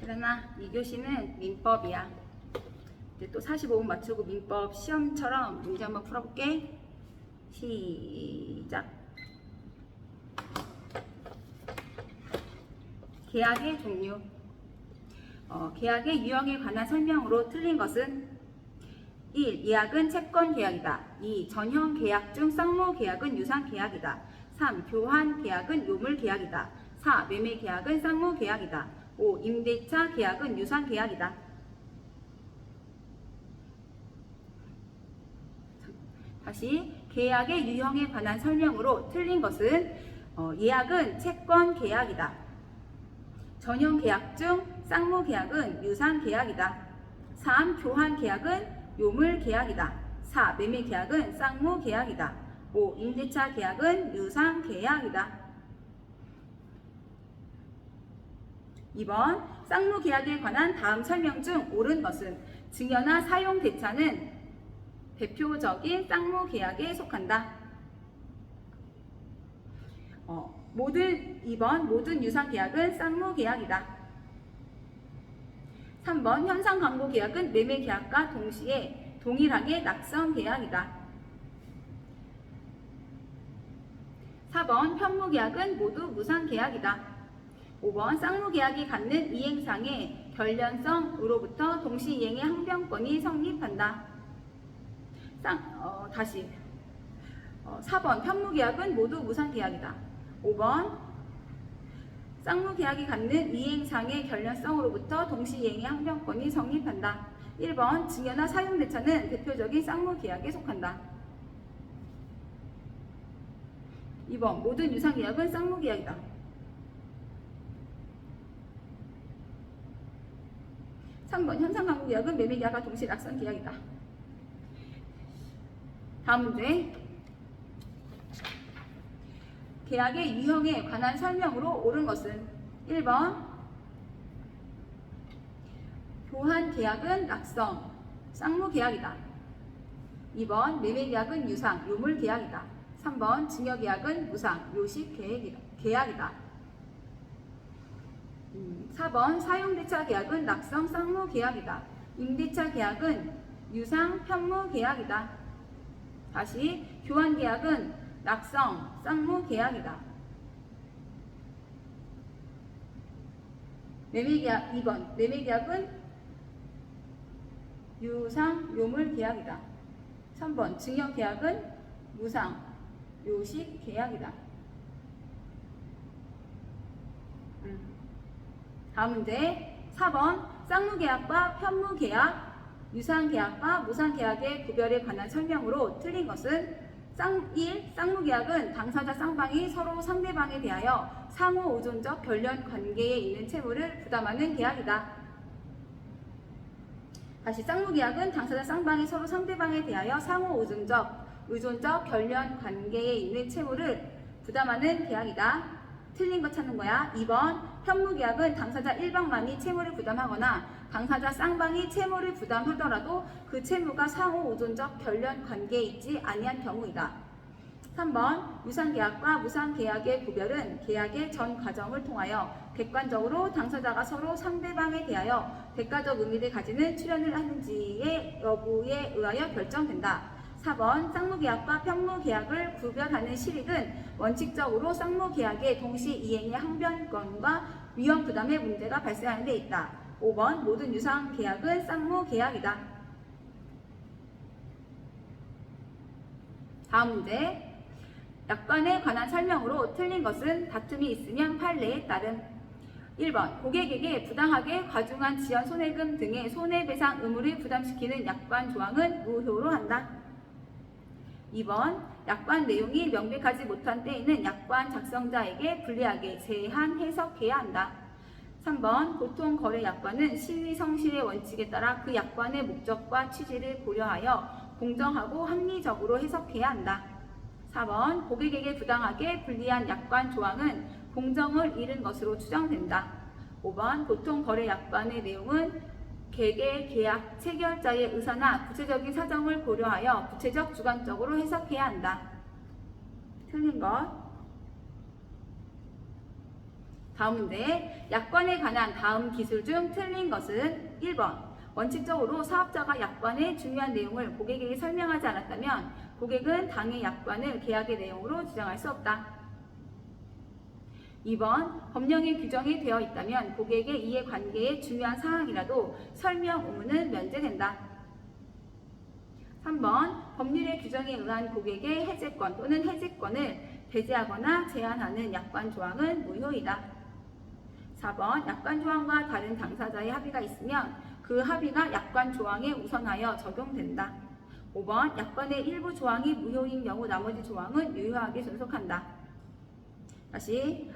그러나 2교시는 민법이야. 이제 또 45분 맞추고 민법 시험처럼 문제 한번 풀어볼게. 시작. 계약의 종류. 계약의 유형에 관한 설명으로 틀린 것은 1. 예약은 채권 계약이다. 2. 전형 계약 중 쌍무 계약은 유상 계약이다. 3. 교환 계약은 요물 계약이다. 4. 매매 계약은 쌍무 계약이다. 5. 임대차 계약은 유상 계약이다. 다시 계약의 유형에 관한 설명으로 틀린 것은 예약은 채권 계약이다. 전형 계약 중 쌍무 계약은 유상 계약이다. 3. 교환 계약은 요물 계약이다. 4. 매매 계약은 쌍무 계약이다. 5. 임대차 계약은 유상 계약이다. 2번 쌍무 계약에 관한 다음 설명 중 옳은 것은 증여나 사용 대차는 대표적인 쌍무 계약에 속한다. 2번 모든 유상 계약은 쌍무 계약이다. 3번 현상 광고 계약은 매매 계약과 동시에 동일하게 낙성 계약이다. 4번 편무 계약은 모두 무상 계약이다. 5번 쌍무 계약이 갖는 이행상의 결련성으로부터 동시 이행의 항변권이 성립한다. 4번 편무 계약은 모두 무상 계약이다. 5번 쌍무 계약이 갖는 이행상의 결련성으로부터 동시 이행의 항변권이 성립한다. 1번 증여나 사용 대차는 대표적인 쌍무 계약에 속한다. 2번 모든 유상 계약은 쌍무 계약이다. 3번 현상 광고 계약은 매매 계약과 동시에 낙선 계약이다. 다음 문제. 계약의 유형에 관한 설명으로 옳은 것은 1번 교환 계약은 낙성, 쌍무 계약이다. 2번 매매 계약은 유상, 요물 계약이다. 3번 증여 계약은 무상, 요식 계약이다. 4번 사용대차 계약은 낙성, 쌍무 계약이다. 임대차 계약은 유상, 편무 계약이다. 다시 교환 계약은 낙성, 쌍무 계약이다. 매매 계약 2번 매매 계약은 유상, 요물 계약이다. 3번 증여 계약은 무상, 요식 계약이다. 다음 문제 4번 쌍무 계약과 편무 계약, 유상 계약과 무상 계약의 구별에 관한 설명으로 틀린 것은 1. 쌍무 계약은 당사자 쌍방이 서로 상대방에 대하여 상호 의존적 결련 관계에 있는 채무를 부담하는 계약이다. 다시 쌍무 계약은 당사자 쌍방이 서로 상대방에 대하여 상호 의존적 결련 관계에 있는 채무를 부담하는 계약이다. 틀린 거 찾는 거야. 2번 편무 계약은 당사자 1방만이 채무를 부담하거나 당사자 쌍방이 채무를 부담하더라도 그 채무가 상호 의존적 결련 관계에 있지 아니한 경우이다. 3번 유상 계약과 무상 계약의 구별은 계약의 전 과정을 통하여 객관적으로 당사자가 서로 상대방에 대하여 대가적 의미를 가지는 출연을 하는지의 여부에 의하여 결정된다. 4번 쌍무 계약과 편무 계약을 구별하는 실익은 원칙적으로 쌍무 계약의 동시 이행의 항변권과 위험 부담의 문제가 발생하는 데 있다. 5번 모든 유상 계약은 쌍무 계약이다. 다음 문제. 약관에 관한 설명으로 틀린 것은 다툼이 있으면 판례에 따른 1번 고객에게 부당하게 과중한 지연 손해금 등의 손해배상 의무를 부담시키는 약관 조항은 무효로 한다. 2번 약관 내용이 명백하지 못한 때에는 약관 작성자에게 불리하게 제한 해석해야 한다. 3번 보통거래약관은 시의성실의 원칙에 따라 그 약관의 목적과 취지를 고려하여 공정하고 합리적으로 해석해야 한다. 4번 고객에게 부당하게 불리한 약관 조항은 공정을 잃은 것으로 추정된다. 5번 보통거래약관의 내용은 개개 계약 체결자의 의사나 구체적인 사정을 고려하여 구체적 주관적으로 해석해야 한다. 틀린 것. 다음 문제. 약관에 관한 다음 기술 중 틀린 것은 1번. 원칙적으로 사업자가 약관의 중요한 내용을 고객에게 설명하지 않았다면 고객은 당해 약관을 계약의 내용으로 주장할 수 없다. 2번. 법령에 규정이 되어 있다면 고객의 이해관계의 중요한 사항이라도 설명 의무는 면제된다. 3번. 법률의 규정에 의한 고객의 해제권 또는 해지권을 배제하거나 제한하는 약관 조항은 무효이다. 4번. 약관 조항과 다른 당사자의 합의가 있으면 그 합의가 약관 조항에 우선하여 적용된다. 5번. 약관의 일부 조항이 무효인 경우 나머지 조항은 유효하게 존속한다. 다시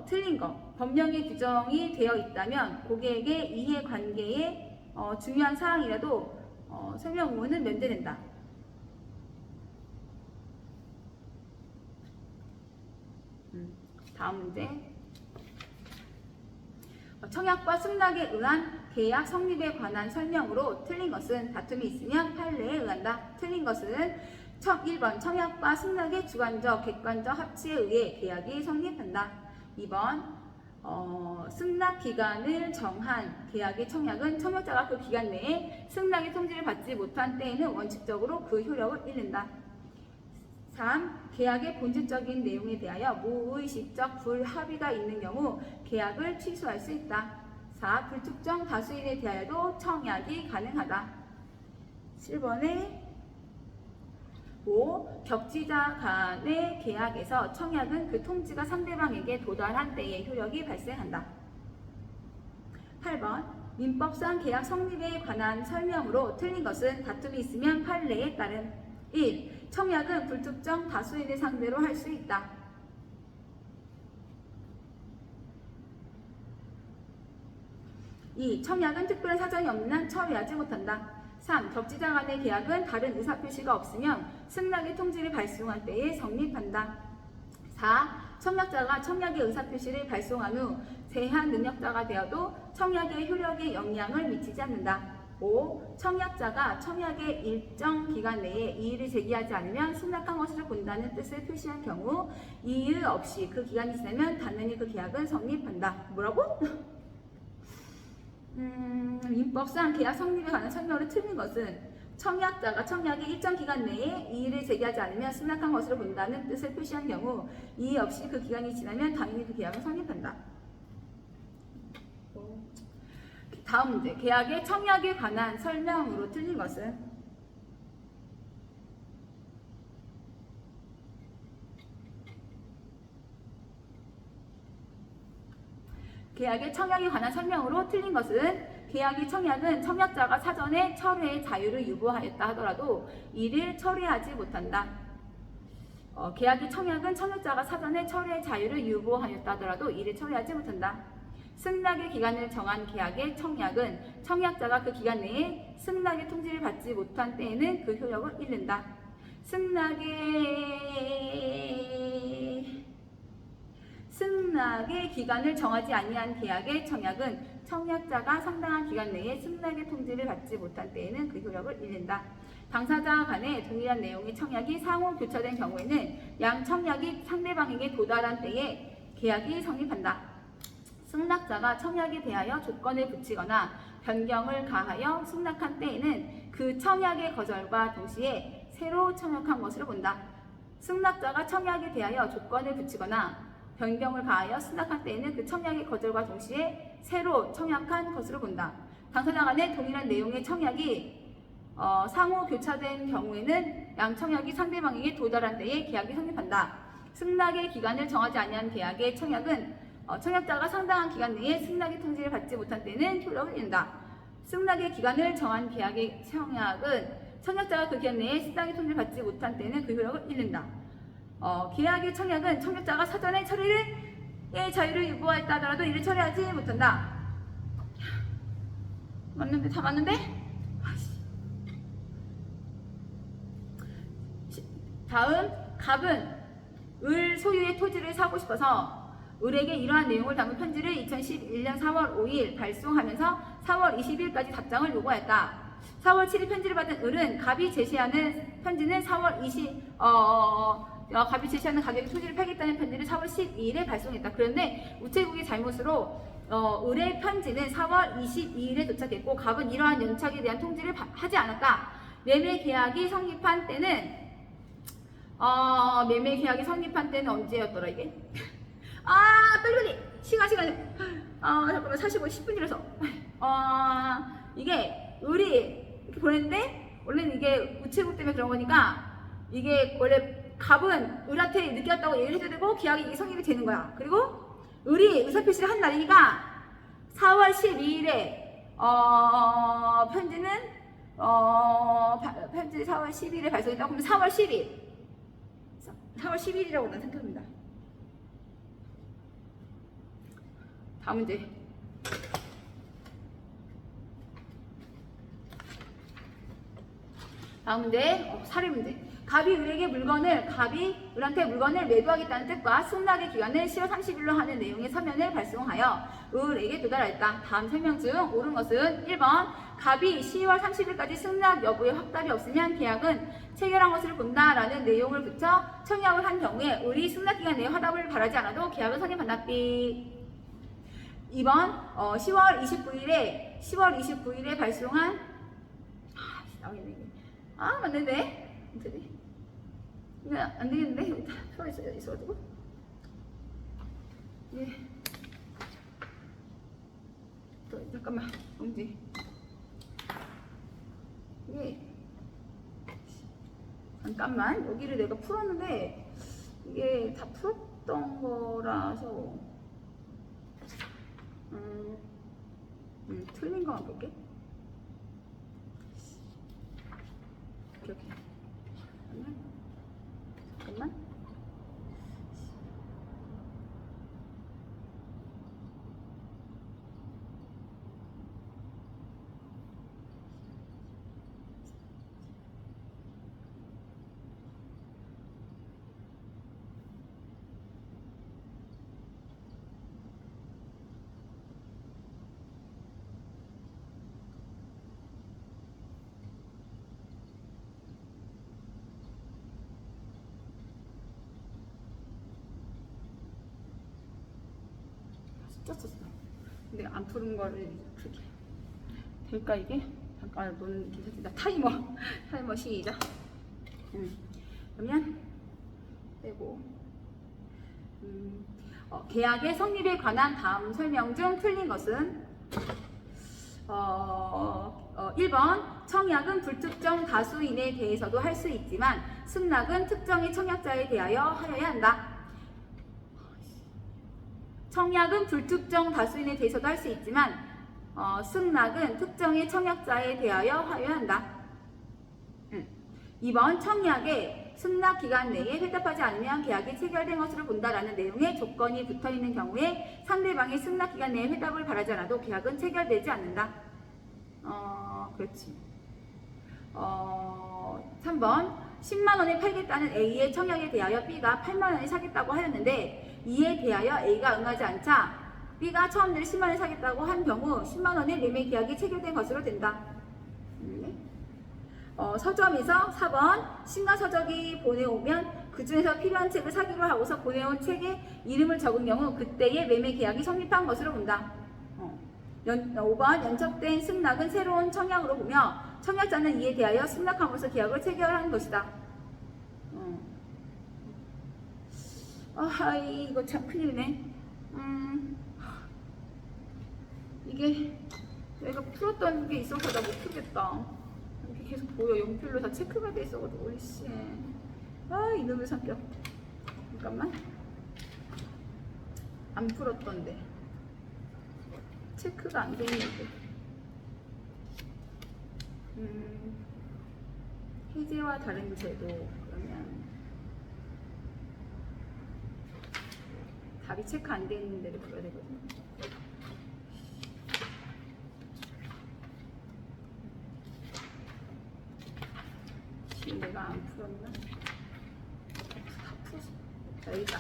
틀린 거. 법령의 규정이 되어 있다면 고객의 이해관계의 중요한 사항이라도 설명 의무는 면제된다. 다음 문제. 청약과 승낙에 의한 계약 성립에 관한 설명으로 틀린 것은 다툼이 있으면 판례에 의한다. 틀린 것은 1번. 청약과 승낙의 주관적, 객관적 합치에 의해 계약이 성립한다. 2번. 승낙 기간을 정한 계약의 청약은 청약자가 그 기간 내에 승낙의 통지를 받지 못한 때에는 원칙적으로 그 효력을 잃는다. 3. 계약의 본질적인 내용에 대하여 무의식적 불합의가 있는 경우 계약을 취소할 수 있다. 4. 불특정 다수인에 대하여도 청약이 가능하다. 7번에 5. 격지자 간의 계약에서 청약은 그 통지가 상대방에게 도달한 때에 효력이 발생한다. 8번. 민법상 계약 성립에 관한 설명으로 틀린 것은 다툼이 있으면 판례에 따른 1. 청약은 불특정 다수인을 상대로 할 수 있다. 2. 청약은 특별한 사정이 없는 한 처리하지 못한다. 3. 격지자 간의 계약은 다른 의사표시가 없으면 승낙의 통지를 발송할 때에 성립한다. 4. 청약자가 청약의 의사표시를 발송한 후 제한 능력자가 되어도 청약의 효력에 영향을 미치지 않는다. 5. 청약자가 청약의 일정 기간 내에 이의를 제기하지 않으면 승낙한 것으로 본다는 뜻을 표시한 경우 이의 없이 그 기간이 지나면 당연히 그 계약은 성립한다. 뭐라고? 민법상 계약 성립에 관한 설명으로 틀린 것은 청약자가 청약의 일정 기간 내에 이의를 제기하지 않으면 승낙한 것으로 본다는 뜻을 표시한 경우 이의 없이 그 기간이 지나면 당연히 그 계약은 성립한다. 다음 문제. 계약의 청약에 관한 설명으로 틀린 것은 계약의 청약에 관한 설명으로 틀린 것은 계약의 청약은 청약자가 사전에 철회의 자유를 유보하였다 하더라도 이를 철회하지 못한다. 계약의 청약은 청약자가 사전에 철회의 자유를 유보하였다 하더라도 이를 철회하지 못한다. 승낙의 기간을 정한 계약의 청약은 청약자가 그 기간 내에 승낙의 통지를 받지 못한 때에는 그 효력을 잃는다. 승낙의 기간을 정하지 아니한 계약의 청약은 청약자가 상당한 기간 내에 승낙의 통지를 받지 못한 때에는 그 효력을 잃는다. 당사자 간의 동일한 내용의 청약이 상호 교차된 경우에는 양 청약이 상대방에게 도달한 때에 계약이 성립한다. 승낙자가 청약에 대하여 조건을 붙이거나 변경을 가하여 승낙한 때에는 그 청약의 거절과 동시에 새로 청약한 것으로 본다. 승낙자가 청약에 대하여 조건을 붙이거나 변경을 가하여 승낙한 때에는 그 청약의 거절과 동시에 새로 청약한 것으로 본다. 당사자 간의 동일한 내용의 청약이 상호 교차된 경우에는 양 청약이 상대방에게 도달한 때에 계약이 성립한다. 승낙의 기간을 정하지 아니한 계약의 청약은 청약자가 상당한 기간 내에 승낙의 통지를 받지 못한 때는 효력을 잃는다. 승낙의 기간을 정한 계약의 청약은 청약자가 그 기간 내에 승낙의 통지를 받지 못한 때는 그 효력을 잃는다. 계약의 청약은 청약자가 사전에 처리의 자유를 유보하였다 하더라도 이를 처리하지 못한다. 맞는데? 다 맞는데? 다음, 갑은 을 소유의 토지를 사고 싶어서 을에게 이러한 내용을 담은 편지를 2011년 4월 5일 발송하면서 4월 20일까지 답장을 요구하였다. 4월 7일 편지를 받은 을은 갑이 제시하는 편지는 4월 갑이 제시하는 가격의 토지를 팔겠다는 편지를 4월 12일에 발송했다. 그런데 우체국의 잘못으로 의뢰 편지는 4월 22일에 도착했고 갑은 이러한 연착에 대한 통지를 하지 않았다. 매매 계약이 성립한 때는 언제였더라 이게? 빨리 시간 잠깐만 45 10분이라서 이게 이렇게 보냈는데 원래는 이게 우체국 때문에 그런 거니까 이게 원래 갑은 을한테 늦게 왔다고 얘기를 해줘야 되고 계약이 성립이 되는 거야. 그리고 을이 의사표시를 한 날이니까 4월 12일에 편지 4월 10일에 발송했다. 그러면 4월 10일이라고 난 생각합니다. 다음 문제. 다음 문제, 사례 문제. 갑이 을한테 물건을 매도하겠다는 뜻과 승낙의 기간을 10월 30일로 하는 내용의 서면을 발송하여 을에게 도달하였다. 다음 설명 중 옳은 것은 1번 갑이 10월 30일까지 승낙 여부에 확답이 없으면 계약은 체결한 것을 본다라는 내용을 붙여 청약을 한 경우에 을이 승낙 기간 내에 화답을 바라지 않아도 계약은 성립한다. 2번 10월 29일에 발송한 맞는데? 이거 안 되겠는데? 여기 다 표가 있어가지고. 예. 잠깐만, 언제? 이게 잠깐만 여기를 내가 풀었는데 이게 다 풀었던 거라서 틀린 거만 볼게. 이렇게. 잠깐만. 쪘었어. 근데 안 푸른 거를 그렇게 될까 이게? 잠깐 너는 괜찮다. 타이머 시작. 그러면 빼고 계약의 성립에 관한 다음 설명 중 틀린 것은 1번 청약은 불특정 다수인에 대해서도 할 수 있지만 승낙은 특정의 청약자에 대하여 하여야 한다. 청약은 불특정 다수인에 대해서도 할 수 있지만 승낙은 특정의 청약자에 대하여 하여야 한다. 2번 청약에 승낙 기간 내에 회답하지 않으면 계약이 체결된 것으로 본다라는 내용의 조건이 붙어있는 경우에 상대방이 승낙 기간 내에 회답을 바라지 않아도 계약은 체결되지 않는다. 그렇지. 3번 10만 원에 팔겠다는 A의 청약에 대하여 B가 8만 원에 사겠다고 하였는데 이에 대하여 A가 응하지 않자 B가 처음 늘 10만 원에 사겠다고 한 경우 10만 원의 매매 계약이 체결된 것으로 된다. 서점에서 4번 신가 서적이 보내오면 그 중에서 필요한 책을 사기로 하고서 보내온 책에 이름을 적은 경우 그때의 매매 계약이 성립한 것으로 본다. 5번 연착된 승낙은 새로운 청약으로 보며 청약자는 이에 대하여 승낙함으로써 계약을 체결한 것이다. 이거 참 큰일이네. 이게 내가 풀었던 게 있어서 나 못 풀겠다. 이렇게 계속 보여. 연필로 다 체크가 돼 있어가지고 오이씨. 이놈의 성격. 잠깐만. 안 풀었던데. 체크가 안 돼 있는데. 해제와 다른 제도. 그러면 답이 체크 안 돼 있는 데를 풀어야 되거든요. 지금 내가 안 풀었나? 다 풀었어. 자, 여기 있다.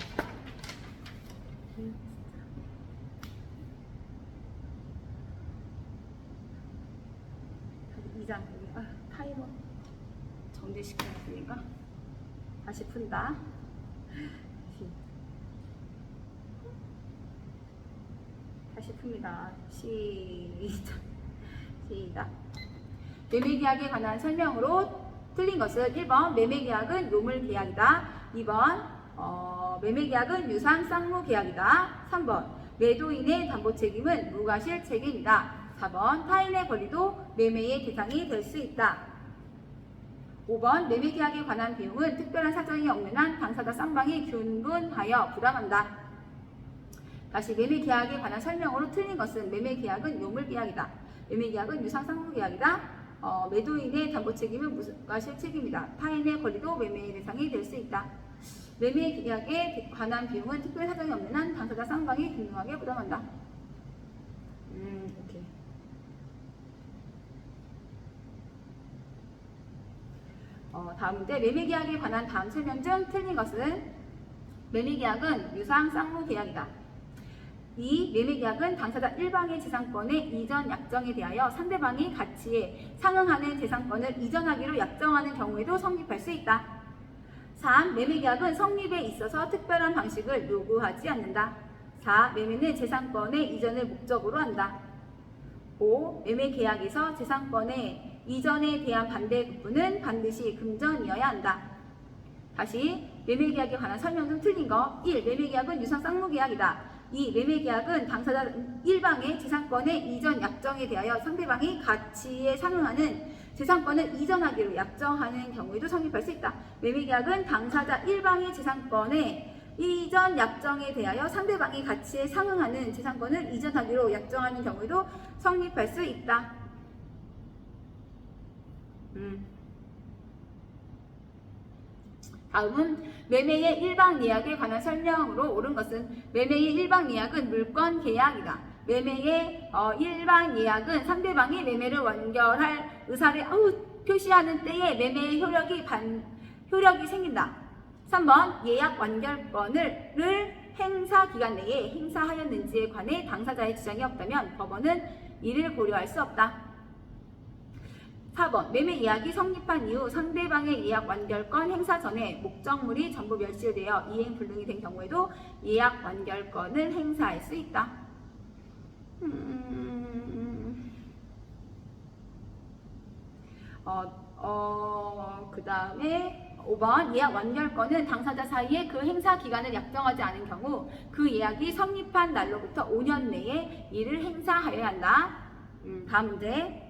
다시 2장. 타이머 정지시켰으니까 다시 푼다. 다시 풉니다. 시작. 매매계약에 관한 설명으로 틀린 것은 1번 매매계약은 요물계약이다. 2번 매매계약은 유상 쌍무계약이다. 3번 매도인의 담보책임은 무과실 책임이다. 4번 타인의 권리도 매매의 대상이 될 수 있다. 5번 매매계약에 관한 비용은 특별한 사정이 없는 한 당사자 쌍방이 균분하여 부담한다. 다시 매매계약에 관한 설명으로 틀린 것은 매매계약은 요물계약이다. 매매계약은 유상쌍무계약이다. 매도인의 담보책임은 무과실 책임이다. 타인의 권리도 매매의 대상이 될 수 있다. 매매계약에 관한 비용은 특별한 사정이 없는 한 당사자 쌍방이 균등하게 부담한다. 오케이. 다음 문제. 매매계약에 관한 다음 설명 중 틀린 것은 매매계약은 유상쌍무계약이다. 2. 매매계약은 당사자 1방의 재산권의 이전 약정에 대하여 상대방이 가치에 상응하는 재산권을 이전하기로 약정하는 경우에도 성립할 수 있다. 3. 매매계약은 성립에 있어서 특별한 방식을 요구하지 않는다. 4. 매매는 재산권의 이전을 목적으로 한다. 5. 매매계약에서 재산권의 이전에 대한 반대급부는 반드시 금전이어야 한다. 다시 매매계약에 관한 설명 중 틀린 거. 1. 매매계약은 유상쌍무계약이다. 2. 매매계약은 당사자 1방의 재산권의 이전 약정에 대하여 상대방이 가치에 상응하는 재산권을 이전하기로 약정하는 경우에도 성립할 수 있다. 매매계약은 당사자 1방의 재산권의 이전 약정에 대하여 상대방이 가치에 상응하는 재산권을 이전하기로 약정하는 경우에도 성립할 수 있다. 다음은 매매의 일방 예약에 관한 설명으로 옳은 것은 매매의 일방 예약은 물권 계약이다. 매매의 일방 예약은 상대방이 매매를 완결할 의사를 표시하는 때에 매매의 효력이 생긴다. 3번 예약 완결권을 행사 기간 내에 행사하였는지에 관해 당사자의 주장이 없다면 법원은 이를 고려할 수 없다. 4번 매매 예약이 성립한 이후 상대방의 예약 완결권 행사 전에 목적물이 전부 멸실되어 이행 불능이 된 경우에도 예약 완결권을 행사할 수 있다. 그 다음에 5번 예약 완결권은 당사자 사이에 그 행사 기간을 약정하지 않은 경우 그 예약이 성립한 날로부터 5년 내에 이를 행사하여야 한다. 다음 문제.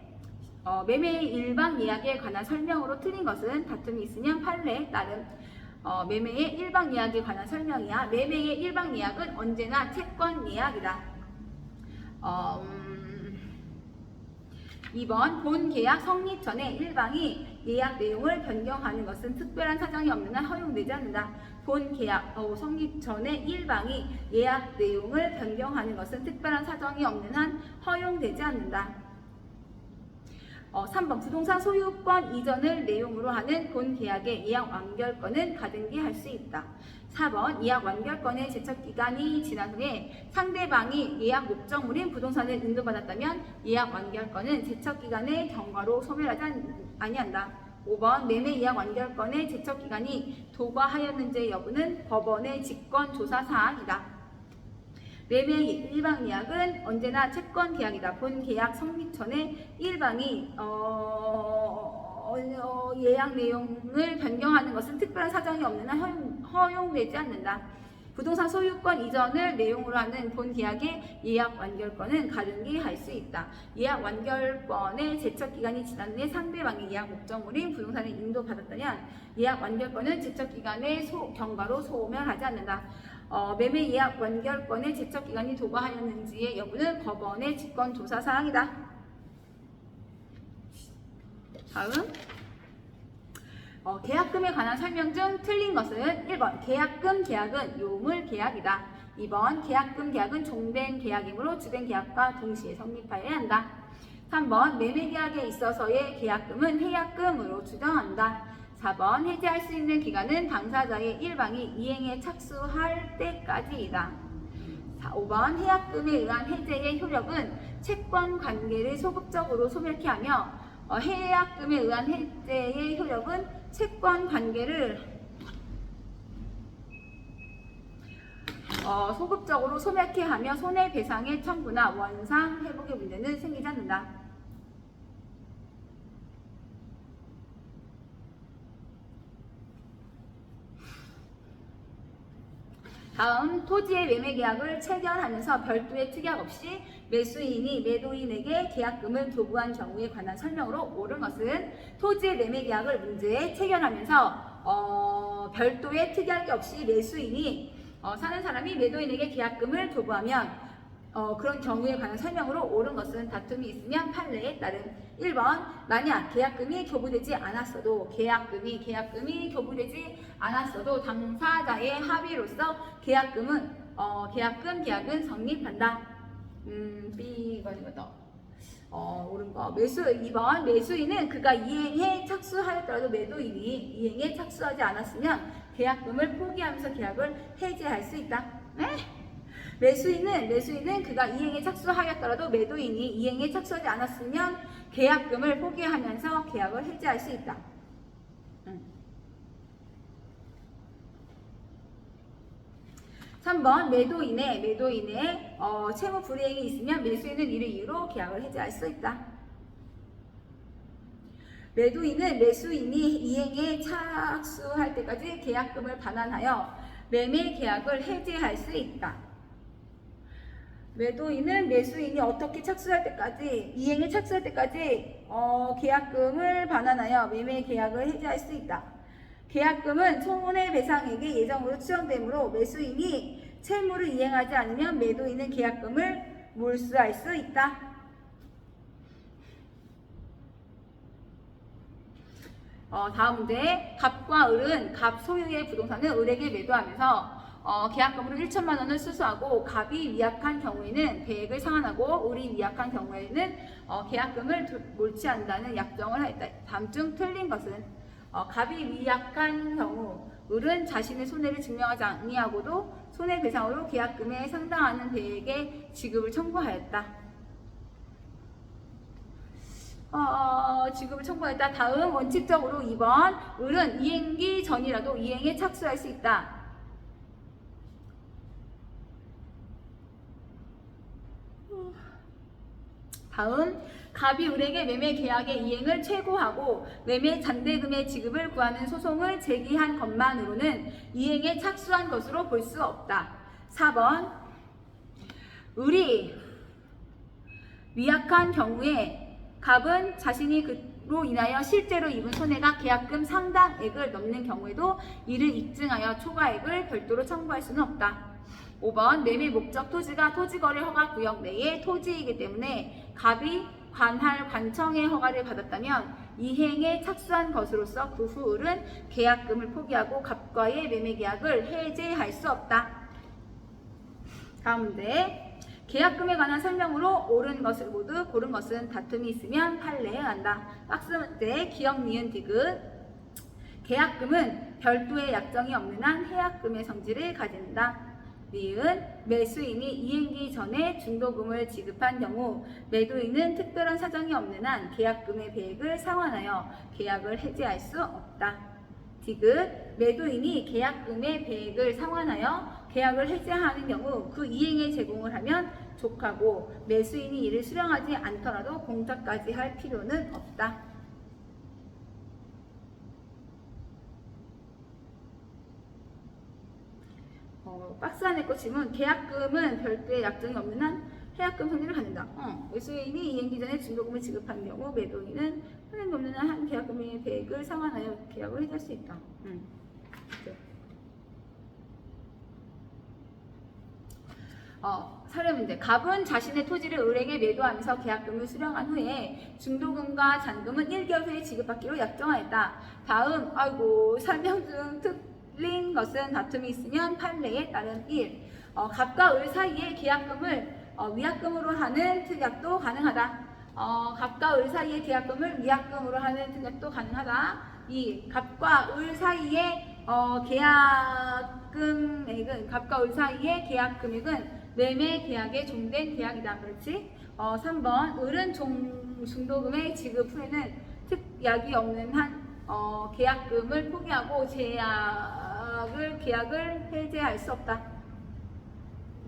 매매의 일방 예약에 관한 설명으로 틀린 것은 다툼이 있으면 판례에 따른 매매의 일방 예약에 관한 설명이야. 매매의 일방 예약은 언제나 채권 예약이다. 2번 본 계약 성립 전에 일방이 예약 내용을 변경하는 것은 특별한 사정이 없는 한 허용되지 않는다. 본 계약 성립 전에 일방이 예약 내용을 변경하는 것은 특별한 사정이 없는 한 허용되지 않는다. 3번 부동산 소유권 이전을 내용으로 하는 본 계약의 예약 완결권은 가등기 할 수 있다. 4번 예약 완결권의 제척기간이 지난 후에 상대방이 예약 목적물인 부동산을 인도받았다면 예약 완결권은 제척기간의 경과로 소멸하지 아니한다. 5번 매매 예약 완결권의 제척기간이 도과하였는지의 여부는 법원의 직권조사 사항이다. 매매 일방 예약은 언제나 채권 계약이다. 본 계약 성립 전에 일방이 예약 내용을 변경하는 것은 특별한 사정이 없는 한 허용되지 않는다. 부동산 소유권 이전을 내용으로 하는 본 계약의 예약 완결권은 가등기 할 수 있다. 예약 완결권의 제척 기간이 지난 후에 상대방이 예약 목적물인 부동산을 인도받았다면 예약 완결권은 제척 기간의 경과로 소멸하지 않는다. 매매 예약 완결권의 제척 기간이 도과하였는지의 여부는 법원의 직권조사 사항이다. 다음 계약금에 관한 설명 중 틀린 것은 1번 계약금 계약은 요물 계약이다. 2번 계약금 계약은 종된 계약이므로 주된 계약과 동시에 성립하여야 한다. 3번 매매 계약에 있어서의 계약금은 해약금으로 추정한다. 4번 해지할 수 있는 기간은 당사자의 일방이 이행에 착수할 때까지이다. 5번 해약금에 의한 해제의 효력은 채권 관계를 소급적으로 소멸케 하며 해약금에 의한 해제의 효력은 채권 관계를 소급적으로 소멸케 하며 손해배상의 청구나 원상 회복의 문제는 생기지 않는다. 다음, 토지의 매매 계약을 체결하면서 별도의 특약 없이 매수인이 매도인에게 계약금을 교부한 경우에 관한 설명으로 옳은 것은 토지의 매매 계약을 문제에 체결하면서 별도의 특약이 없이 매수인이 사는 사람이 매도인에게 계약금을 교부하면 그런 경우에 관한 설명으로 옳은 것은 다툼이 있으면 판례에 따른 1번 만약 계약금이 교부되지 않았어도 계약금이 교부되지 않았어도 당사자의 합의로서 계약은 성립한다. B번이거든. 옳은 거. 2번 매수인은 그가 이행에 착수하였더라도 매도인이 이행에 착수하지 않았으면 계약금을 포기하면서 계약을 해지할 수 있다. 네? 매수인은 그가 이행에 착수하였더라도 매도인이 이행에 착수하지 않았으면 계약금을 포기하면서 계약을 해지할 수 있다. 3번 매도인의 채무 불이행이 있으면 매수인은 이를 이유로 계약을 해지할 수 있다. 매도인은 매수인이 이행에 착수할 때까지 계약금을 반환하여 매매 계약을 해지할 수 있다. 매도인은 매수인이 어떻게 이행에 착수할 때까지 계약금을 반환하여 매매 계약을 해지할 수 있다. 계약금은 손해배상액의 예정으로 추정되므로 매수인이 채무를 이행하지 않으면 매도인은 계약금을 몰수할 수 있다. 다음 문제. 갑과 을은 갑 소유의 부동산을 을에게 매도하면서 계약금으로 1천만 원을 수수하고 갑이 위약한 경우에는 계획을 상환하고 을이 위약한 경우에는 계약금을 몰지 않는다는 약정을 하였다. 다음 중 틀린 것은 갑이 위약한 경우 을은 자신의 손해를 증명하지 아니하고도 손해배상으로 계약금에 상당하는 대액의 지급을 청구하였다. 지급을 청구했다. 다음 원칙적으로 2번 을은 이행기 전이라도 이행에 착수할 수 있다. 다음 갑이 을에게 매매 계약의 이행을 최고하고 매매 잔대금의 지급을 구하는 소송을 제기한 것만으로는 이행에 착수한 것으로 볼 수 없다. 4번 을이 위약한 경우에 갑은 자신이 그로 인하여 실제로 입은 손해가 계약금 상당액을 넘는 경우에도 이를 입증하여 초과액을 별도로 청구할 수는 없다. 5번 매매 목적 토지가 토지거래 허가 구역 내의 토지이기 때문에 갑이 관할 관청의 허가를 받았다면 이행에 착수한 것으로서 그 후 을은 계약금을 포기하고 갑과의 매매 계약을 해제할 수 없다. 다음 문제. 계약금에 관한 설명으로 옳은 것을 모두 고른 것은 다툼이 있으면 판례에 한다. 박스 문제. 기억 니은 디귿. 계약금은 별도의 약정이 없는 한 해약금의 성질을 가진다. 니은 매수인이 이행기 전에 중도금을 지급한 경우 매도인은 특별한 사정이 없는 한 계약금의 배액을 상환하여 계약을 해지할 수 없다. 디귿 매도인이 계약금의 배액을 상환하여 계약을 해지하는 경우 그 이행에 제공을 하면 족하고 매수인이 이를 수령하지 않더라도 공짜까지 할 필요는 없다. 박스 안에 거 질문. 계약금은 별도의 약정이 없는 한 해약금 성질을 갖는다. 매수인이 이행기 전에 중도금을 지급한 경우 매도인은 현행이 없는 한 계약금의 배액을 상환하여 계약을 해지할 수 있다. 네. 사례 문제. 갑은 자신의 토지를 을에게 매도하면서 계약금을 수령한 후에 중도금과 잔금은 1개월 후에 지급받기로 약정하였다. 다음 설명 중 틀린 것은 다툼이 있으면 판례에 따른 1. 갑과 을 사이에 계약금을 위약금으로 하는 특약도 가능하다. 갑과 을 사이에 계약금을 위약금으로 하는 특약도 가능하다. 2. 갑과 을 사이에 갑과 을 사이의 계약 금액은 매매 계약에 종된 계약이다. 그렇지? 3번 을은 중도금의 지급 후에는 특약이 없는 한 계약금을 포기하고 계약을 해제할 수 없다.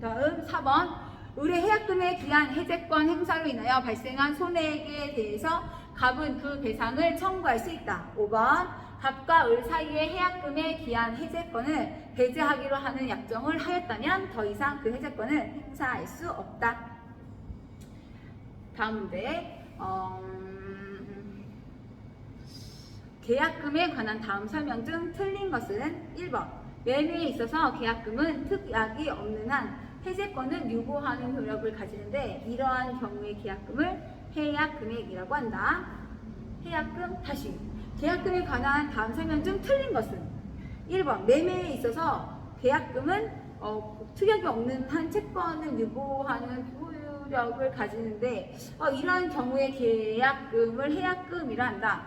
다음 4번 의뢰 해약금에 기한 해제권 행사로 인하여 발생한 손해액에 대해서 갑은 그 배상을 청구할 수 있다. 5번 갑과 을 사이의 해약금에 기한 해제권을 배제하기로 하는 약정을 하였다면 더 이상 그 해제권을 행사할 수 없다. 다음 문제 계약금에 관한 다음 설명 중 틀린 것은 1번 매매에 있어서 계약금은 특약이 없는 한 해제권을 유보하는 효력을 가지는데 이러한 경우의 계약금을 해약금액이라고 한다. 해약금 다시 계약금에 관한 다음 설명 중 틀린 것은 1번 매매에 있어서 계약금은 특약이 없는 한 채권을 유보하는 효력을 가지는데 이러한 경우의 계약금을 해약금이라 한다.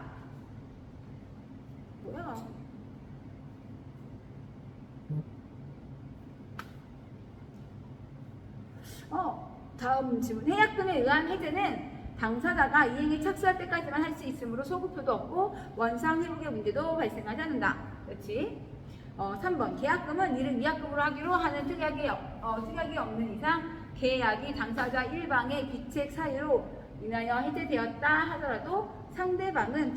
뭐야? 다음 질문. 해약금에 의한 해제는 당사자가 이행에 착수할 때까지만 할 수 있으므로 소급표도 없고 원상 회복의 문제도 발생하지 않는다. 그렇지? 3번 계약금은 이를 위약금으로 하기로 하는 특약이 없는 이상 계약이 당사자 일방의 귀책 사유로 인하여 해제되었다 하더라도 상대방은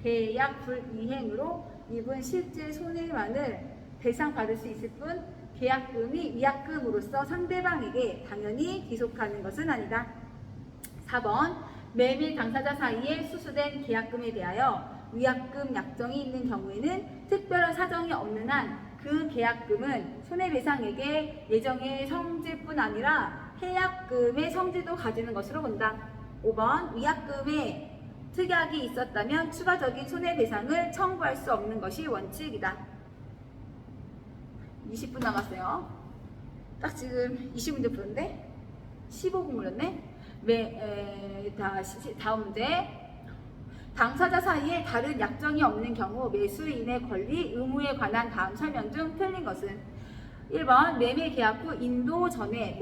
계약 불이행으로 입은 실제 손해만을 배상받을 수 있을 뿐 계약금이 위약금으로서 상대방에게 당연히 귀속하는 것은 아니다. 4번 매매 당사자 사이에 수수된 계약금에 대하여 위약금 약정이 있는 경우에는 특별한 사정이 없는 한 그 계약금은 손해배상액의 예정의 성질뿐 아니라 해약금의 성질도 가지는 것으로 본다. 5번 위약금에 특약이 있었다면 추가적인 손해배상을 청구할 수 없는 것이 원칙이다. 20분 남았어요. 딱 지금 20문제 풀었는데 15분 물었네. 다음 문제. 당사자 사이에 다른 약정이 없는 경우 매수인의 권리, 의무에 관한 다음 설명 중 틀린 것은 1번 매매 계약 후 인도 전에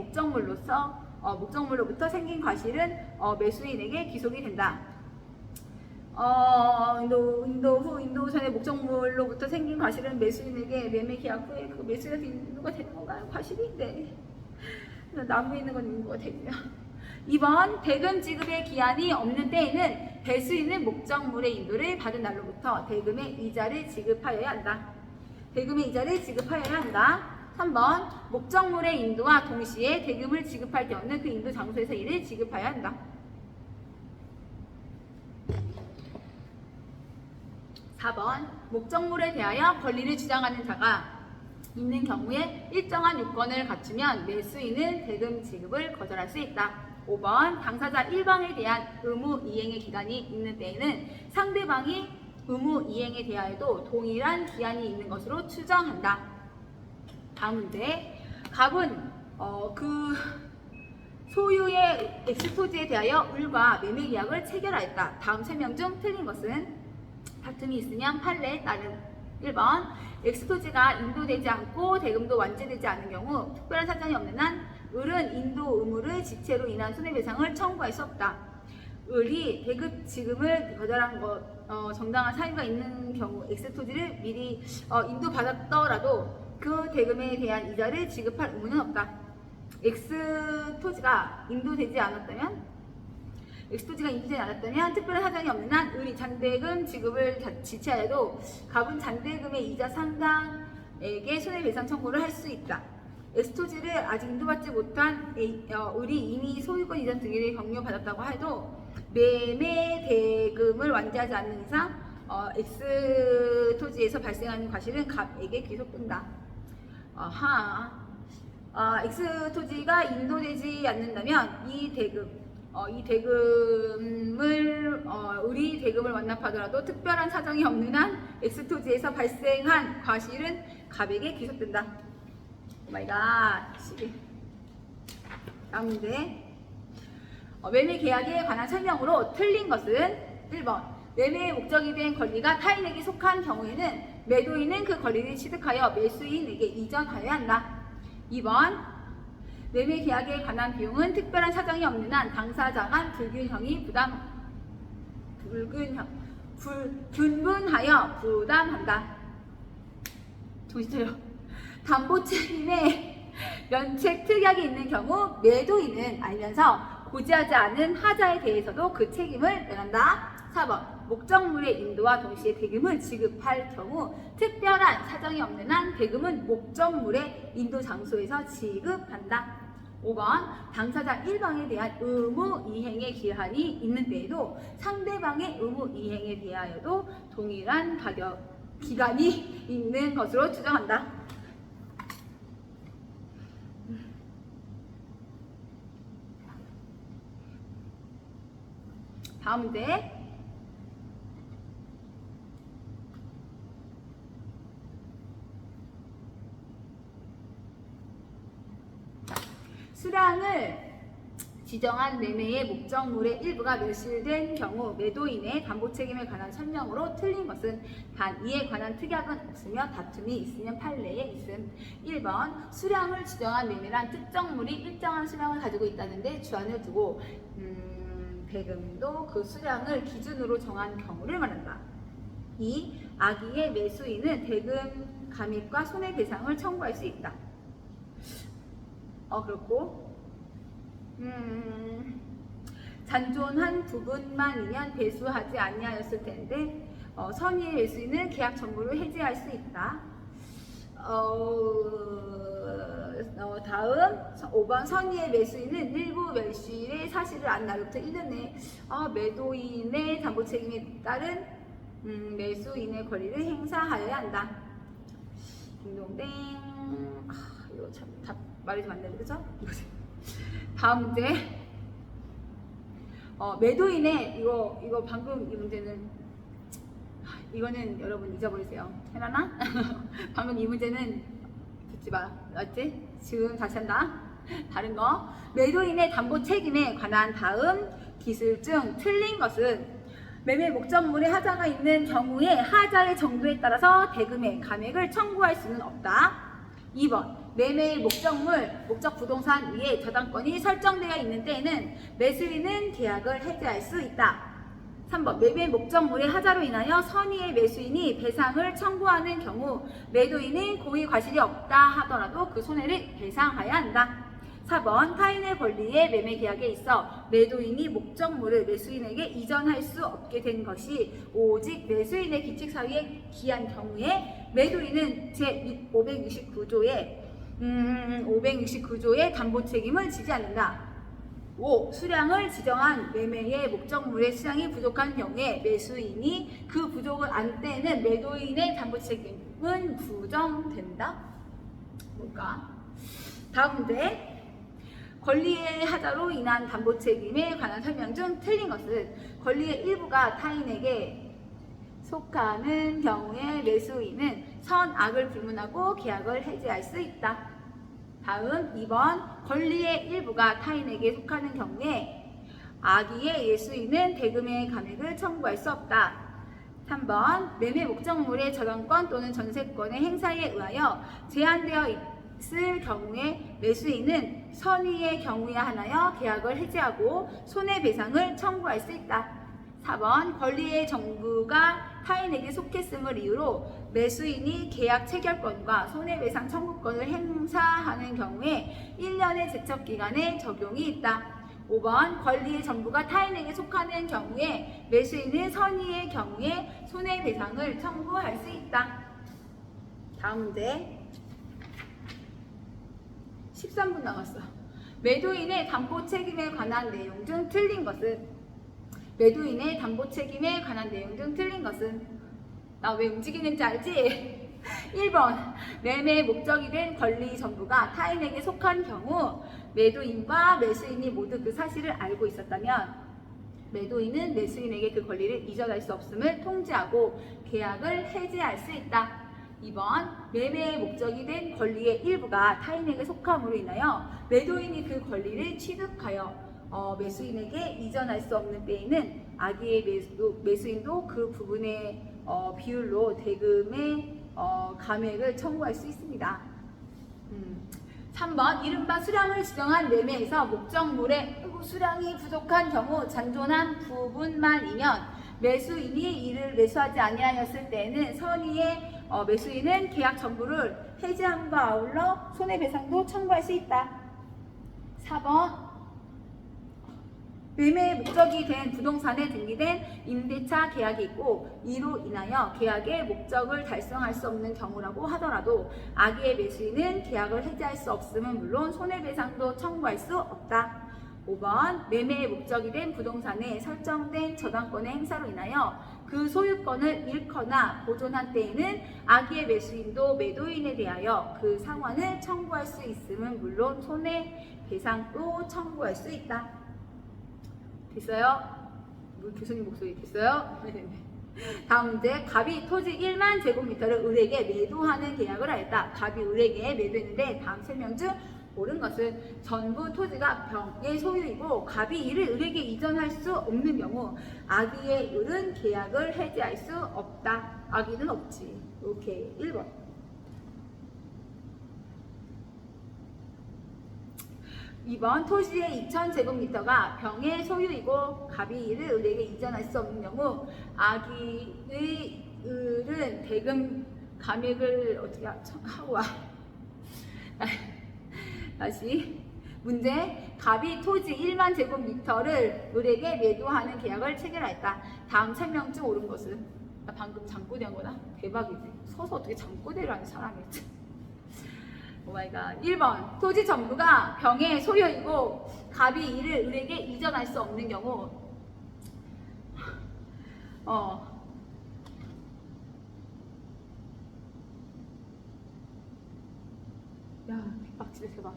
목적물로부터 생긴 과실은 매수인에게 귀속이 된다. 인도 전에 목적물로부터 생긴 과실은 매수인에게 매매 계약 후에 그 매수가 인도가 되는 건가요? 과실이? 네. 남에 있는 건 인도가 되고요. 2번 대금 지급의 기한이 없는 때에는 배수인은 목적물의 인도를 받은 날로부터 대금의 이자를 지급하여야 한다. 대금의 이자를 지급하여야 한다. 3번 목적물의 인도와 동시에 대금을 지급할 경우는 그 인도 장소에서 이를 지급하여야 한다. 4번 목적물에 대하여 권리를 주장하는 자가 있는 경우에 일정한 요건을 갖추면 매수인은 대금 지급을 거절할 수 있다. 5번 당사자 1방에 대한 의무 이행의 기간이 있는 때에는 상대방이 의무 이행에 대하여도 동일한 기한이 있는 것으로 추정한다. 다음 문제. 갑은 그 소유의 엑스토지에 대하여 을과 매매 계약을 체결하였다. 다음 설명 중 틀린 것은 다툼이 있으면 판례에 따른 1번 엑스토지가 인도되지 않고 대금도 완제되지 않은 경우 특별한 사정이 없는 한 을은 인도 의무를 지체로 인한 손해배상을 청구할 수 없다. 을이 대금 지급을 거절한 정당한 사유가 있는 경우 엑스토지를 미리 인도받았더라도 그 대금에 대한 이자를 지급할 의무는 없다. 엑스토지가 인도되지 않았다면 특별한 사정이 없는 한 을이 잔대금 지급을 지체하여도 갑은 잔대금의 이자 상당에게 손해배상 청구를 할 수 있다. 엑스토지를 아직 인도받지 못한 을이 이미 소유권 이전 등기를 경료받았다고 해도 매매 대금을 완제하지 않는 이상 엑스토지에서 발생하는 과실은 갑에게 귀속된다. 엑스토지가 인도되지 않는다면 이 대금을 을이 대금을 완납하더라도 특별한 사정이 없는 한 엑스토지에서 발생한 과실은 갑에게 귀속된다. 오마이갓. 다음 문제. 매매 계약에 관한 설명으로 틀린 것은 1번 매매의 목적이 된 권리가 타인에게 속한 경우에는 매도인은 그 권리를 취득하여 매수인에게 이전하여야 한다. 2번 매매 계약에 관한 비용은 특별한 사정이 없는 한 당사자 간 분분하여 부담한다. 정신 차려. 담보 책임의 면책 특약이 있는 경우 매도인은 알면서 고지하지 않은 하자에 대해서도 그 책임을 면한다. 4번 목적물의 인도와 동시에 대금을 지급할 경우 특별한 사정이 없는 한 대금은 목적물의 인도 장소에서 지급한다. 5번 당사자 1방에 대한 의무 이행의 기한이 있는 때에도 상대방의 의무 이행에 대하여도 동일한 기간이 있는 것으로 추정한다. 다음 문제. 수량을 지정한 매매의 목적물의 일부가 멸실된 경우 매도인의 담보 책임에 관한 설명으로 틀린 것은 단 이에 관한 특약은 없으며 다툼이 있으면 판례에 있음. 1번 수량을 지정한 매매란 특정물이 일정한 수량을 가지고 있다는데 주안을 두고 대금도 그 수량을 기준으로 정한 경우를 말한다. 2. 악의의 매수인은 대금 감입과 손해배상을 청구할 수 있다. 그렇고 잔존한 부분만이면 배수하지 아니하였을 텐데 선의의 매수인은 계약 전부를 해지할 수 있다. 다음 5번 선의의 매수인은 일부 멸실의 사실을 안 날로부터 1년 내에 매도인의 담보 책임에 따른 매수인의 권리를 행사하여야 한다. 딩동댕. 이거 참 답 말이 좀 안 되네, 그죠? 다음 문제. 매도인의 이거 방금 이 문제는 이거는 여러분 잊어버리세요. 해라나? 방금 이 문제는 듣지 마. 맞지? 지금 다시 한다. 다른 거. 매도인의 담보 책임에 관한 다음 기술 중 틀린 것은 매매 목적물에 하자가 있는 경우에 하자의 정도에 따라서 대금의 감액을 청구할 수는 없다. 2번 매매의 목적 부동산 위에 저당권이 설정되어 있는 때에는 매수인은 계약을 해지할 수 있다. 3번 매매 목적물의 하자로 인하여 선의의 매수인이 배상을 청구하는 경우 매도인은 고의 과실이 없다 하더라도 그 손해를 배상해야 한다. 4번 타인의 권리의 매매 계약에 있어 매도인이 목적물을 매수인에게 이전할 수 없게 된 것이 오직 매수인의 기칙사유에 기한 경우에 매도인은 제569조의 담보 책임을 지지 않는다. 5. 수량을 지정한 매매의 목적물의 수량이 부족한 경우에 매수인이 그 부족을 안 때는 매도인의 담보 책임은 부정된다. 뭘까? 다음 문제. 권리의 하자로 인한 담보 책임에 관한 설명 중 틀린 것은 권리의 일부가 타인에게 속하는 경우에 매수인은 선악을 불문하고 계약을 해지할 수 있다. 다음 2번 권리의 일부가 타인에게 속하는 경우에 악의의 매수인은 대금의 감액을 청구할 수 없다. 3번 매매 목적물의 저당권 또는 전세권의 행사에 의하여 제한되어 있을 경우에 매수인은 선의의 경우에 한하여 계약을 해지하고 손해배상을 청구할 수 있다. 4번 권리의 정부가 타인에게 속했음을 이유로 매수인이 계약 체결권과 손해배상 청구권을 행사하는 경우에 1년의 제척기간의 적용이 있다. 5번 권리의 전부가 타인에게 속하는 경우에 매수인은 선의의 경우에 손해배상을 청구할 수 있다. 다음 문제 13분 남았어. 매도인의 담보 책임에 관한 내용 중 틀린 것은 매도인의 담보 책임에 관한 내용 중 틀린 것은 나 왜 움직이는지 알지? 1번 매매의 목적이 된 권리 전부가 타인에게 속한 경우 매도인과 매수인이 모두 그 사실을 알고 있었다면 매도인은 매수인에게 그 권리를 이전할 수 없음을 통지하고 계약을 해지할 수 있다. 2번 매매의 목적이 된 권리의 일부가 타인에게 속함으로 인하여 매도인이 그 권리를 취득하여 매수인에게 이전할 수 없는 때에는 악의의 매수인도 그 부분의 비율로 대금의 감액을 청구할 수 있습니다. 3번 이른바 수량을 지정한 매매에서 목적물의 수량이 부족한 경우 잔존한 부분만이면 매수인이 이를 매수하지 아니하였을 때에는 선의의 매수인은 계약 전부를 해지함과 아울러 손해배상도 청구할 수 있다. 4번 매매 목적이 된 부동산에 등기된 임대차 계약이 있고 이로 인하여 계약의 목적을 달성할 수 없는 경우라고 하더라도 악의의 매수인은 계약을 해지할 수 없음은 물론 손해배상도 청구할 수 없다. 5번 매매의 목적이 된 부동산에 설정된 저당권의 행사로 인하여 그 소유권을 잃거나 보존한 때에는 악의의 매수인도 매도인에 대하여 그 상환을 청구할 수 있음은 물론 손해배상도 청구할 수 있다. 됐어요? 교수님 목소리 됐어요? 다음 문제. 갑이 토지 1만 제곱미터를 을에게 매도하는 계약을 하였다. 갑이 을에게 매도했는데 다음 설명 중 옳은 것은 전부 토지가 병의 소유이고 갑이 이를 을에게 이전할 수 없는 경우 악의의 을은 계약을 해지할 수 없다. 악의는 없지. 오케이. 1번. 2번 토지의 2000제곱미터가 병의 소유이고 갑이 이를 을에게 이전할 수 없는 경우 악의의 을은 대금 감액을 어떻게 하고 와. 다시 문제. 갑이 토지 1만 제곱미터를 을에게 매도하는 계약을 체결하였다. 다음 설명 중 옳은 것은? 나 방금 잠꼬대 한 거다? 대박이지. 서서 어떻게 잠꼬대를 하는 사람이지. 오마이갓. 1번 토지 전부가 병의 소유이고 갑이 이를 을에게 이전할 수 없는 경우 야 대박 진짜 대박.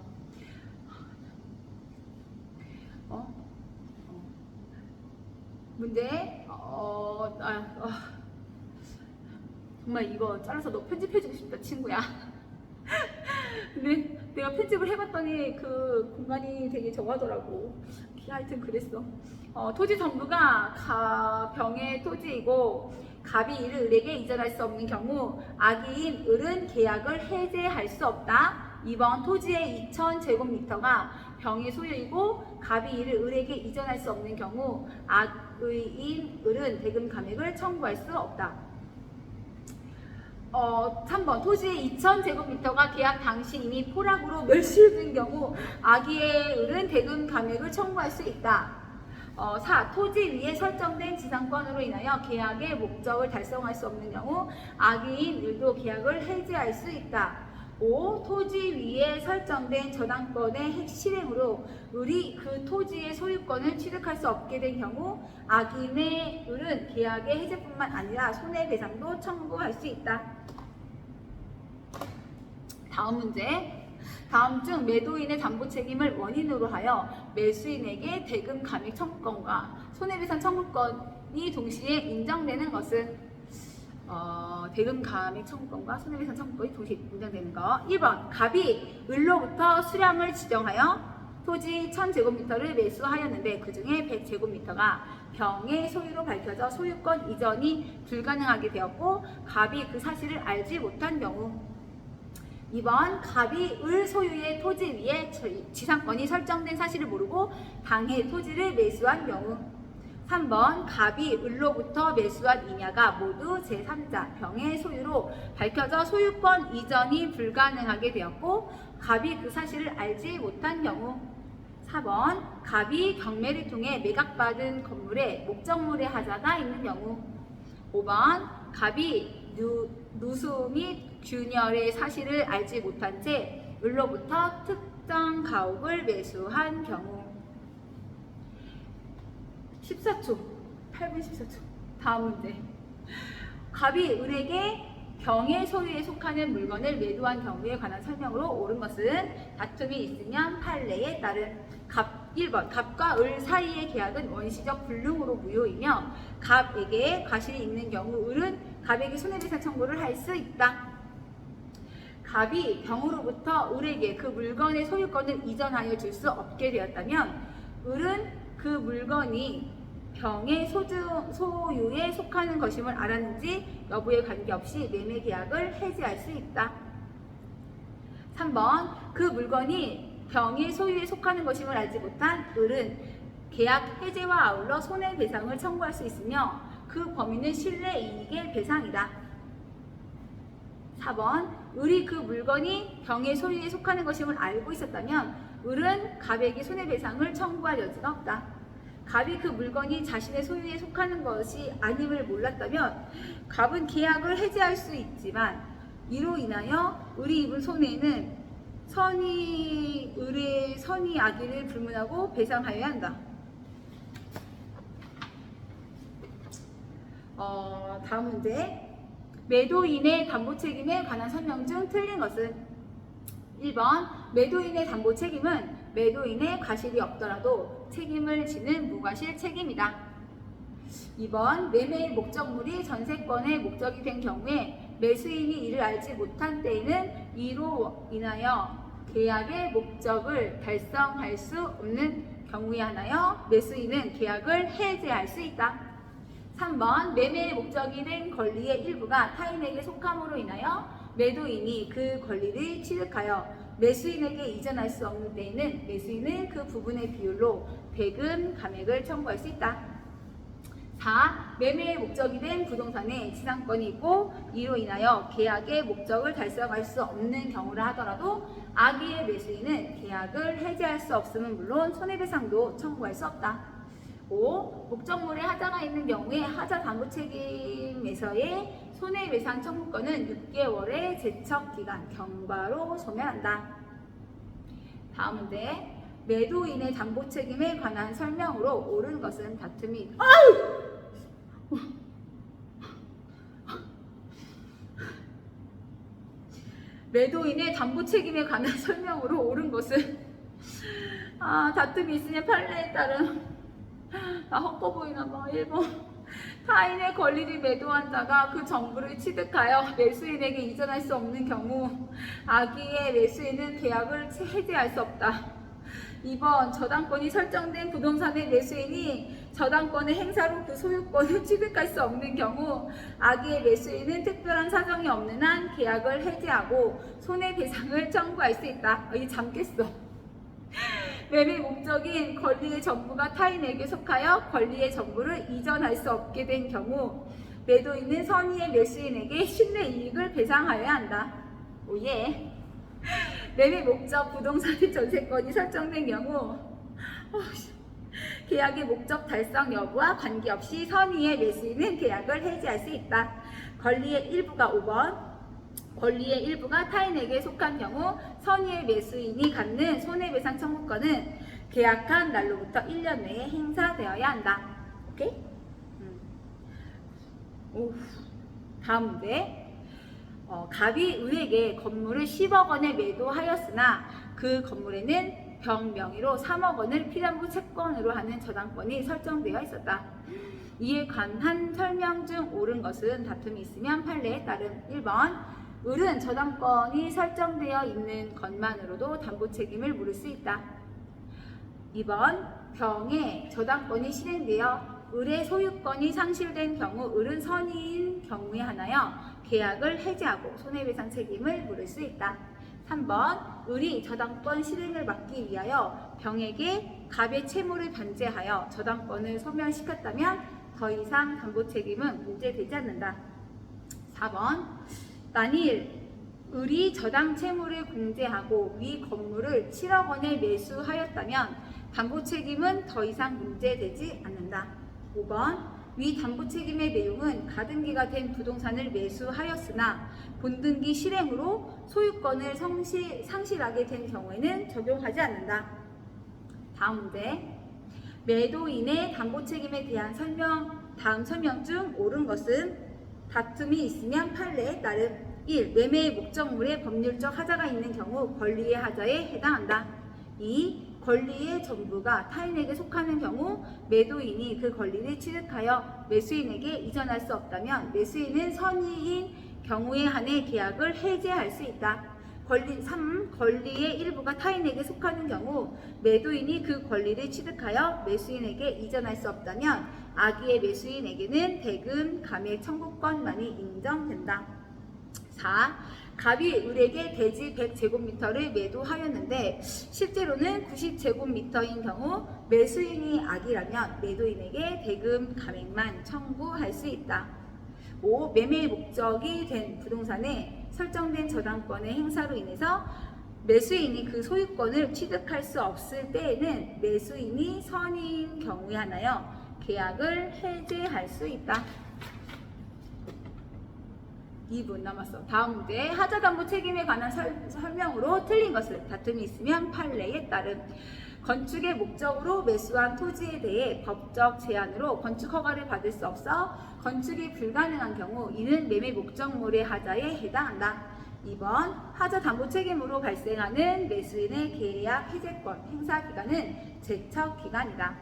문제. 정말 이거 잘라서 너 편집해주고 싶다 친구야. 근데 내가 편집을 해봤더니 그 공간이 되게 적하더라고. 하여튼 그랬어. 토지 전부가 병의 토지이고 갑이 이를 을에게 이전할 수 없는 경우 악의인 을은 계약을 해제할 수 없다. 2번 토지의 2000제곱미터가 병의 소유이고 갑이 이를 을에게 이전할 수 없는 경우 악의인 을은 대금 감액을 청구할 수 없다. 3번 토지의 2000제곱미터가 계약 당시 이미 포락으로 멸실된 경우 악의의 을은 대금 감액을 청구할 수 있다. 4. 토지 위에 설정된 지상권으로 인하여 계약의 목적을 달성할 수 없는 경우 악의인 을도 계약을 해지할 수 있다. 5. 토지 위에 설정된 저당권의 실행으로 을이 그 토지의 소유권을 취득할 수 없게 된 경우 악의인의 을은 계약의 해제뿐만 아니라 손해배상도 청구할 수 있다. 다음 문제. 다음 중 매도인의 담보 책임을 원인으로 하여 매수인에게 대금 감액 청구권과 손해배상 청구권이 동시에 인정되는 것은 대금 감액 청구권과 손해배상 청구권이 동시에 인정되는 거. 1번 갑이 을로부터 수량을 지정하여 토지 1000제곱미터를 매수하였는데 그 중에 100제곱미터가 병의 소유로 밝혀져 소유권 이전이 불가능하게 되었고 갑이 그 사실을 알지 못한 경우. 2번 갑이 을 소유의 토지 위에 지상권이 설정된 사실을 모르고 당해 토지를 매수한 경우. 3번 갑이 을로부터 매수한 임야가 모두 제3자 병의 소유로 밝혀져 소유권 이전이 불가능하게 되었고 갑이 그 사실을 알지 못한 경우. 4번 갑이 경매를 통해 매각받은 건물에 목적물의 하자가 있는 경우. 5번 갑이 누수 및 균열의 사실을 알지 못한 채 을로부터 특정 가옥을 매수한 경우. 14초. 8분 14초. 다음 문제. 갑이 을에게 병의 소유에 속하는 물건을 매도한 경우에 관한 설명으로 옳은 것은 다툼이 있으면 판례에 따른 1번 갑과 을 사이의 계약은 원시적 불능으로 무효이며 갑에게 과실이 있는 경우 을은 갑에게 손해배상 청구를 할 수 있다. 갑이 병으로부터 을에게 그 물건의 소유권을 이전하여 줄 수 없게 되었다면 을은 그 물건이 병의 소유에 속하는 것임을 알았는지 여부에 관계없이 매매 계약을 해지할 수 있다. 3번 그 물건이 병의 소유에 속하는 것임을 알지 못한 을은 계약 해제와 아울러 손해배상을 청구할 수 있으며 그 범위는 실내 이익의 배상이다. 4번 을이 그 물건이 병의 소유에 속하는 것임을 알고 있었다면 을은 갑에게 손해배상을 청구할 여지가 없다. 갑이 그 물건이 자신의 소유에 속하는 것이 아님을 몰랐다면 갑은 계약을 해지할 수 있지만 이로 인하여 을이 입은 손해는 을의 선의 악의를 불문하고 배상하여야 한다. 다음 문제. 매도인의 담보 책임에 관한 설명 중 틀린 것은? 1번 매도인의 담보 책임은 매도인의 과실이 없더라도 책임을 지는 무과실 책임이다. 2번 매매의 목적물이 전세권의 목적이 된 경우에 매수인이 이를 알지 못한 때에는 이로 인하여 계약의 목적을 달성할 수 없는 경우에 한하여 매수인은 계약을 해지할 수 있다. 3번 매매의 목적이 된 권리의 일부가 타인에게 속함으로 인하여 매도인이 그 권리를 취득하여 매수인에게 이전할 수 없는 때에는 매수인은 그 부분의 비율로 대금 감액을 청구할 수 있다. 4. 매매의 목적이 된 부동산에 지상권이 있고 이로 인하여 계약의 목적을 달성할 수 없는 경우라 하더라도 악의의 매수인은 계약을 해지할 수 없음은 물론 손해배상도 청구할 수 없다. 5. 목적물에 하자가 있는 경우에 하자 담보 책임에서의 손해배상 청구권은 6개월의 제척기간 경과로 소멸한다. 다음 문제. 매도인의 담보 책임에 관한 설명으로 옳은 것은 다툼이 매도인의 담보 책임에 관한 설명으로 옳은 것은 다툼이 있으면 판례에 따른 헛거 보이나봐. 1번 타인의 권리를 매도한 자가 그 정보를 취득하여 매수인에게 이전할 수 없는 경우 악의의 매수인은 계약을 해지할 수 없다. 2번 저당권이 설정된 부동산의 매수인이 저당권의 행사로 그 소유권을 취득할 수 없는 경우 악의의 매수인은 특별한 사정이 없는 한 계약을 해지하고 손해배상을 청구할 수 있다. 이 잠깼어. 매매 목적인 권리의 전부가 타인에게 속하여 권리의 전부를 이전할 수 없게 된 경우 매도인은 선의의 매수인에게 신뢰 이익을 배상하여야 한다. 오예. 매매 목적 부동산의 전세권이 설정된 경우 계약의 목적 달성 여부와 관계없이 선의의 매수인은 계약을 해지할 수 있다. 권리의 일부가 5번 권리의 일부가 타인에게 속한 경우 선의의 매수인이 갖는 손해배상 청구권은 계약한 날로부터 1년 내에 행사되어야 한다. 오케이? 다음 문제. 갑이 을에게 건물을 10억 원에 매도하였으나 그 건물에는 병 명의로 3억 원을 피담보 채권으로 하는 저당권이 설정되어 있었다. 이에 관한 설명 중 옳은 것은 다툼이 있으면 판례에 따른 1번 을은 저당권이 설정되어 있는 것만으로도 담보 책임을 물을 수 있다. 2번 병에 저당권이 실행되어 을의 소유권이 상실된 경우 을은 선의인 경우에 한하여 계약을 해지하고 손해배상 책임을 물을 수 있다. 3번 을이 저당권 실행을 막기 위하여 병에게 갑의 채무를 반제하여 저당권을 소멸시켰다면 더 이상 담보 책임은 문제되지 않는다. 4번 만일 을이 저당 채무를 공제하고 위 건물을 7억 원에 매수하였다면 담보 책임은 더 이상 문제되지 않는다. 5번 위 담보 책임의 내용은 가등기가 된 부동산을 매수하였으나 본등기 실행으로 소유권을 상실하게 된 경우에는 적용하지 않는다. 다음 문제. 매도인의 담보 책임에 대한 다음 설명 중 옳은 것은 다툼이 있으면 판례에 따름 1. 매매의 목적물에 법률적 하자가 있는 경우 권리의 하자에 해당한다. 2. 권리의 전부가 타인에게 속하는 경우 매도인이 그 권리를 취득하여 매수인에게 이전할 수 없다면 매수인은 선의인 경우에 한해 계약을 해지할 수 있다. 3. 권리의 일부가 타인에게 속하는 경우 매도인이 그 권리를 취득하여 매수인에게 이전할 수 없다면 악의의 매수인에게는 대금 감액 청구권만이 인정된다. 4. 갑이 을에게 대지 100제곱미터를 매도하였는데 실제로는 90제곱미터인 경우 매수인이 악이라면 매도인에게 대금 감액만 청구할 수 있다. 5. 매매의 목적이 된 부동산에 설정된 저당권의 행사로 인해서 매수인이 그 소유권을 취득할 수 없을 때에는 매수인이 선의인 경우에 하나요 계약을 해제할 수 있다. 2분 남았어. 다음 문제. 하자담보 책임에 관한 설명으로 틀린 것은 다툼이 있으면 판례에 따른 건축의 목적으로 매수한 토지에 대해 법적 제한으로 건축 허가를 받을 수 없어 건축이 불가능한 경우 이는 매매 목적물의 하자에 해당한다. 2번 하자 담보 책임으로 발생하는 매수인의 계약 해제권 행사 기간은 제척 기간이다.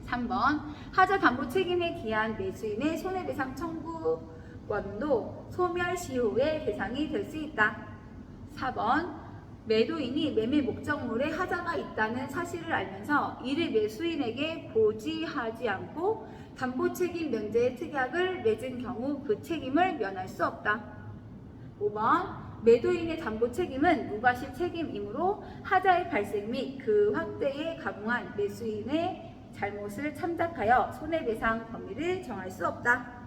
3번 하자 담보 책임에 기한 매수인의 손해배상 청구권도 소멸시효의 대상이 될 수 있다. 4번 매도인이 매매 목적물에 하자가 있다는 사실을 알면서 이를 매수인에게 고지하지 않고 담보 책임 면제의 특약을 맺은 경우 그 책임을 면할 수 없다. 5번 매도인의 담보 책임은 무과실 책임이므로 하자의 발생 및 그 확대에 가중한 매수인의 잘못을 참작하여 손해배상 범위를 정할 수 없다.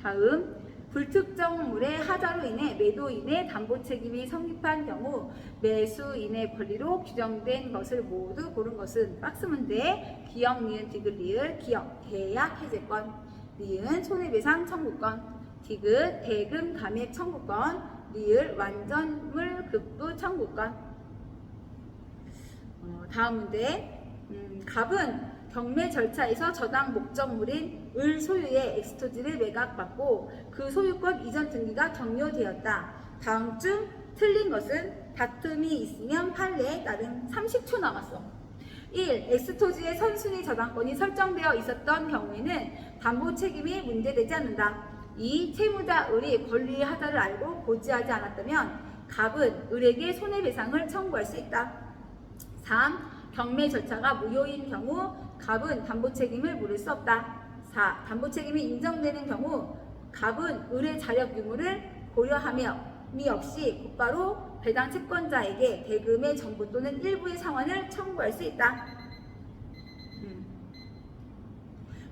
다음 불특정물의 하자로 인해 매도인의 담보 책임이 성립한 경우 매수인의 권리로 규정된 것을 모두 고른 것은 박스 문제 기역 니은 디귿 리을 기역 계약 해제권 니은 손해배상 청구권 디귿 대금 감액 청구권 리을 완전물 급부 청구권. 다음 문제 갑은 경매 절차에서 저당 목적물인 을 소유의 엑스토지를 매각받고 그 소유권 이전 등기가 경료되었다. 다음 중 틀린 것은 다툼이 있으면 판례에 따른 30초 남았어. 1. 엑스토지의 선순위 저당권이 설정되어 있었던 경우에는 담보 책임이 문제되지 않는다. 2. 채무자 을이 권리의 하자를 알고 고지하지 않았다면 갑은 을에게 손해배상을 청구할 수 있다. 3. 경매 절차가 무효인 경우 갑은 담보 책임을 물을 수 없다. 4. 담보 책임이 인정되는 경우 갑은 을의 자력 유무를 고려함이 없이 곧바로 배당 채권자에게 대금의 전부 또는 일부의 상환을 청구할 수 있다.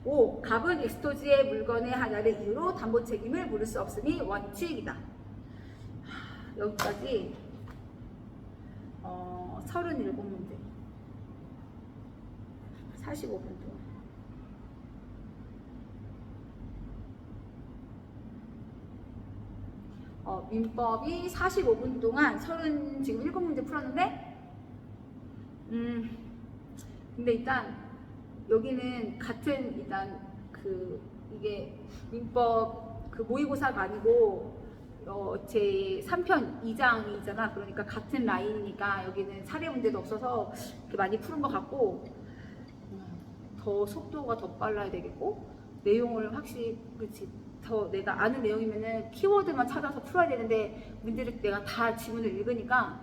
5. 갑은 엑스토지의 물건의 하자를 이유로 담보 책임을 물을 수 없음이 원칙이다. 여기까지 37문제 45분 동안 민법이 45분 동안 지금 7문제 풀었는데 근데 일단 여기는 같은 일단 이게 민법 모의고사가 아니고 제 3편 2장이잖아. 그러니까 같은 라인이니까 여기는 사례 문제도 없어서 이렇게 많이 푸는 것 같고 더 속도가 더 빨라야 되겠고 내용을 확실히 더 내가 아는 내용이면은 키워드만 찾아서 풀어야 되는데 문제를 내가 다 지문을 읽으니까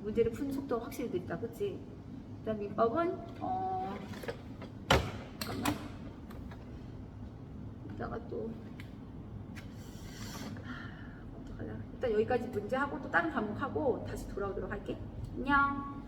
문제를 푸는 속도가 확실히 늦다. 그치? 일단 민법은 잠깐만 이따가 또 어떡하냐. 일단 여기까지 문제하고 또 다른 과목 하고 다시 돌아오도록 할게. 안녕.